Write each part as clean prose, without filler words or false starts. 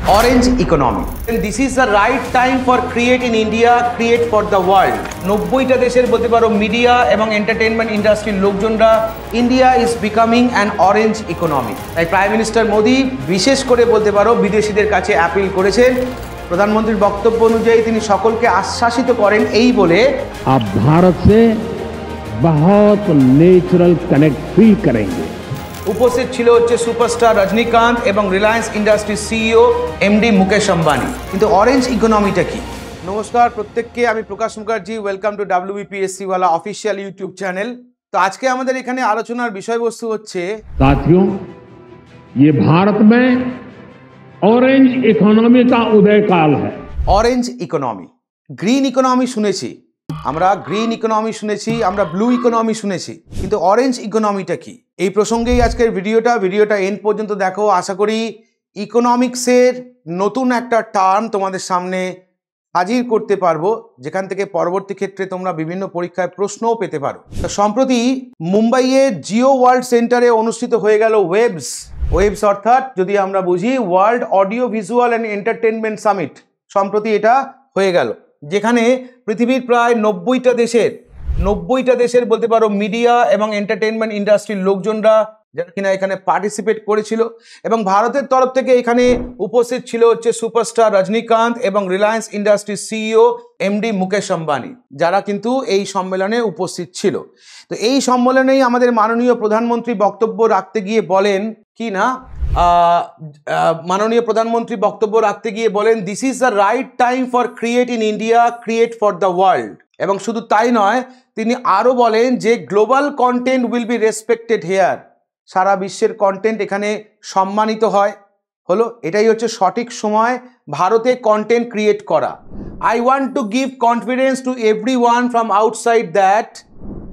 Orange economy. And this is the right time for create in India, create for the world. 90টা দেশের বলতে পারো media এবং entertainment ইন্ডাস্ট্রির লোকজনরা India is becoming an orange economy. তাই prime minister Modi বিশেষ করে বলতে পারো বিদেশিদের কাছে অ্যাপিল করেছেন। প্রধানমন্ত্রীর বক্তব্য অনুযায়ী তিনি সকলকে আশ্বাসিত করেন এই বলে, आप भारत से बहुत नेचुरल कनेक्ट फील करेंगे। উপস্থিত ছিল হচ্ছে সুপারস্টার রজনীকান্ত এবং Reliance industries CEO MD Mukesh Ambani. কিন্তু অরেঞ্জ ইকোনমিটা কি? নমস্কার প্রত্যেককে, আমি প্রকাশ মুখার্জি। ওয়েলকাম টু WBPSC वाला অফিসিয়াল ইউটিউব চ্যানেল। তো আজকে আমাদের এখানে আলোচনার বিষয়বস্তু হচ্ছে, साथियों, ये भारत में ऑरेंज इकोनॉमी का उदय काल है। Orange economy. গ্রিন ইকোনমি শুনেছি আমরা, গ্রিন ইকোনমি শুনেছি আমরা, ব্লু ইকোনমি শুনেছি, কিন্তু অরেঞ্জ ইকোনমিটা কি? এই প্রসঙ্গেই আজকের ভিডিওটা এন্ড পর্যন্ত দেখো। আশা করি ইকোনমিক্সের নতুন একটা টার্ম তোমাদের সামনে হাজির করতে পারবো, যেখান থেকে পরবর্তী ক্ষেত্রে তোমরা বিভিন্ন পরীক্ষায় প্রশ্নও পেতে পারো। সম্প্রতি মুম্বাইয়ের জিও ওয়ার্ল্ড সেন্টারে অনুষ্ঠিত হয়ে গেল ওয়েবস অর্থাৎ যদি আমরা বুঝি world audio visual and entertainment summit. সম্প্রতি এটা হয়ে গেল, যেখানে পৃথিবীর প্রায় 90টা দেশের বলতে পারো মিডিয়া এবং এন্টারটেনমেন্ট ইন্ডাস্ট্রির লোকজনরা যারা কিনা এখানে পার্টিসিপেট করেছিল। এবং ভারতের তরফ থেকে এখানে উপস্থিত ছিল হচ্ছে সুপারস্টার রজনীকান্ত এবং Reliance industries CEO MD Mukesh Ambani, যারা কিন্তু এই সম্মেলনে উপস্থিত ছিল। তো এই সম্মেলনেই আমাদের মাননীয় প্রধানমন্ত্রী বক্তব্য রাখতে গিয়ে বলেন কি না, মাননীয় প্রধানমন্ত্রী বক্তব্য রাখতে গিয়ে বলেন, this is the right time for create in India, create for the world. এবং শুধু তাই নয়, তিনি আরও বলেন যে global content will be respected here. সারা বিশ্বের কন্টেন্ট এখানে সম্মানিত হয়। এটাই হচ্ছে সঠিক সময় ভারতে কন্টেন্ট ক্রিয়েট করা। I want to give confidence to everyone from outside that.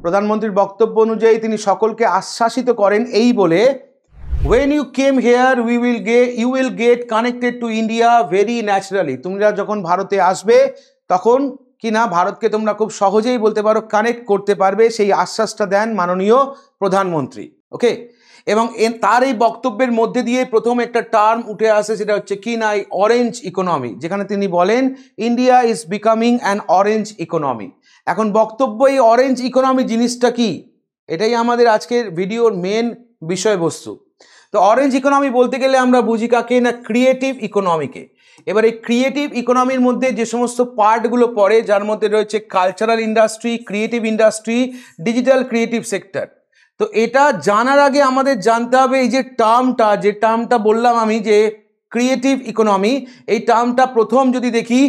প্রধানমন্ত্রীর বক্তব্য অনুযায়ী তিনি সকলকে আশ্বাসিত করেন এই বলে, when you came here you will get connected to India very naturally। তোমরা যখন ভারতে আসবে তখন কিনা ভারতকে তোমরা খুব সহজেই বলতে পারো কানেক্ট করতে পারবে, সেই আশ্বাসটা দেন মাননীয় প্রধানমন্ত্রী। ওকে, এবং তার এই বক্তব্যের মধ্যে দিয়ে প্রথম একটা টার্ম উঠে আসে, সেটা হচ্ছে কি না, অরেঞ্জ ইকোনমি, যেখানে তিনি বলেন India is becoming an orange economy. এখন বক্তব্য, এই অরেঞ্জ ইকোনমি জিনিসটা কি, এটাই আমাদের আজকের ভিডিওর মেন বিষয়বস্তু। তো অরেঞ্জ ইকোনমি বলতে গেলে আমরা বুঝি কাকে না, ক্রিয়েটিভ ইকোনমিকে। এবার এই ক্রিয়েটিভ ইকোনমির মধ্যে যে সমস্ত পার্টগুলো পড়ে, যার মধ্যে রয়েছে cultural industry, creative industry, digital creative sector. তো এটা জানার আগে আমাদের জানতে হবে এই যে টার্মটা বললাম আমি যে ক্রিয়েটিভ ইকোনমি, এই টার্মটা প্রথম যদি দেখি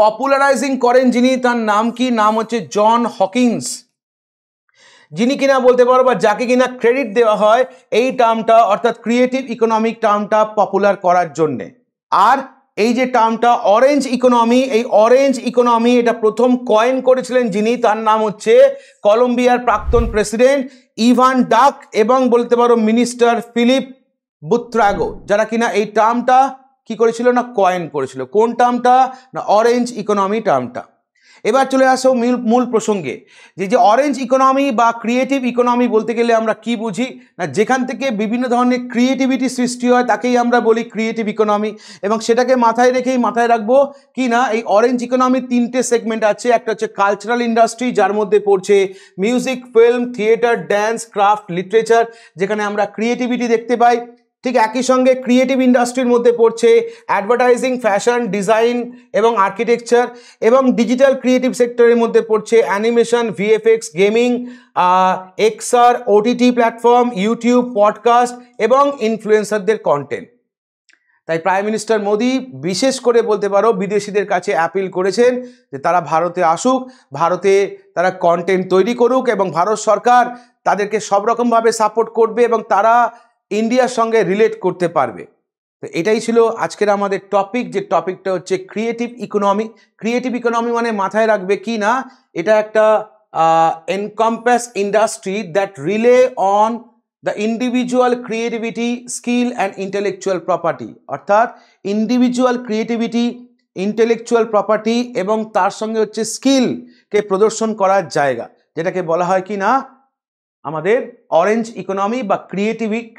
পপুলারাইজিং করেন যিনি, তার নাম কি, নাম হচ্ছে জন হকিন্স, যিনি কিনা বলতে পারো বা যাকে কিনা ক্রেডিট দেওয়া হয় এই টার্মটা অর্থাৎ ক্রিয়েটিভ ইকোনমিক টার্মটা পপুলার করার জন্যে। আর এই যে টার্মটা অরেঞ্জ ইকোনমি, এই অরেঞ্জ ইকোনমি এটা প্রথম কয়েন করেছিলেন যিনি, তার নাম হচ্ছে কলম্বিয়ার প্রাক্তন প্রেসিডেন্ট ইভান ডাক এবং বলতে পারো মিনিস্টার ফিলিপ বুত্রাগো, যারা কিনা এই টার্মটা কি করেছিল না, কয়েন করেছিল। কোন টার্মটা না, অরেঞ্জ ইকোনমি টার্মটা। এবার চলে আসো মূল প্রসঙ্গে, যে অরেঞ্জ ইকোনমি বা ক্রিয়েটিভ ইকোনমি বলতে গেলে আমরা কি বুঝি না, যেখান থেকে বিভিন্ন ধরনের ক্রিয়েটিভিটি সৃষ্টি হয় তাকেই আমরা বলি ক্রিয়েটিভ ইকোনমি। এবং সেটাকে মাথায় রাখবো কি না, এই অরেঞ্জ ইকোনমির 3টে সেগমেন্ট আছে। একটা হচ্ছে কালচারাল ইন্ডাস্ট্রি, যার মধ্যে পড়ছে music, film, theatre, dance, craft, literature, যেখানে আমরা ক্রিয়েটিভিটি দেখতে পাই। ঠিক একই সঙ্গে ক্রিয়েটিভ ইন্ডাস্ট্রির মধ্যে পড়ছে অ্যাডভার্টাইজিং, ফ্যাশন, ডিজাইন এবং আর্কিটেকচার। এবং ডিজিটাল ক্রিয়েটিভ সেক্টরের মধ্যে পড়ছে animation, VFX, gaming, XR, OTT platform, YouTube, podcast এবং ইনফ্লুয়েন্সারদের কন্টেন্ট। তাই প্রাইম মিনিস্টার মোদি বিশেষ করে বলতে পারো বিদেশিদের কাছে অ্যাপিল করেছেন যে তারা ভারতে আসুক, ভারতে তারা কন্টেন্ট তৈরি করুক এবং ভারত সরকার তাদেরকে সব রকমভাবে সাপোর্ট করবে এবং তারা ইন্ডিয়ার সঙ্গে রিলেট করতে পারবে। তো এটাই ছিল আজকের আমাদের টপিক, যে টপিকটা হচ্ছে ক্রিয়েটিভ ইকোনমি। ক্রিয়েটিভ ইকোনমি মানে মাথায় রাখবে কি না, এটা একটা encompass industry that rely on the individual creativity, skill and intellectual property. অর্থাৎ ইন্ডিভিজুয়াল ক্রিয়েটিভিটি, ইন্টেলেকচুয়াল প্রপার্টি এবং তার সঙ্গে হচ্ছে স্কিলকে প্রদর্শন করার জায়গা, যেটাকে বলা হয় কি না আমাদের অরেঞ্জ ইকোনমি বা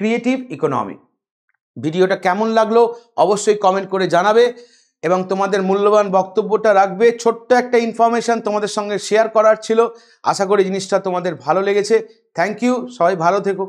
ক্রিয়েটিভ ইকোনমি। ভিডিওটা কেমন লাগলো অবশ্যই কমেন্ট করে জানাবে এবং তোমাদের মূল্যবান বক্তব্যটা রাখবে। ছোট্ট একটা ইনফরমেশন তোমাদের সঙ্গে শেয়ার করার ছিল, আশা করি জিনিসটা তোমাদের ভালো লেগেছে। থ্যাংক ইউ, সবাই ভালো থেকো।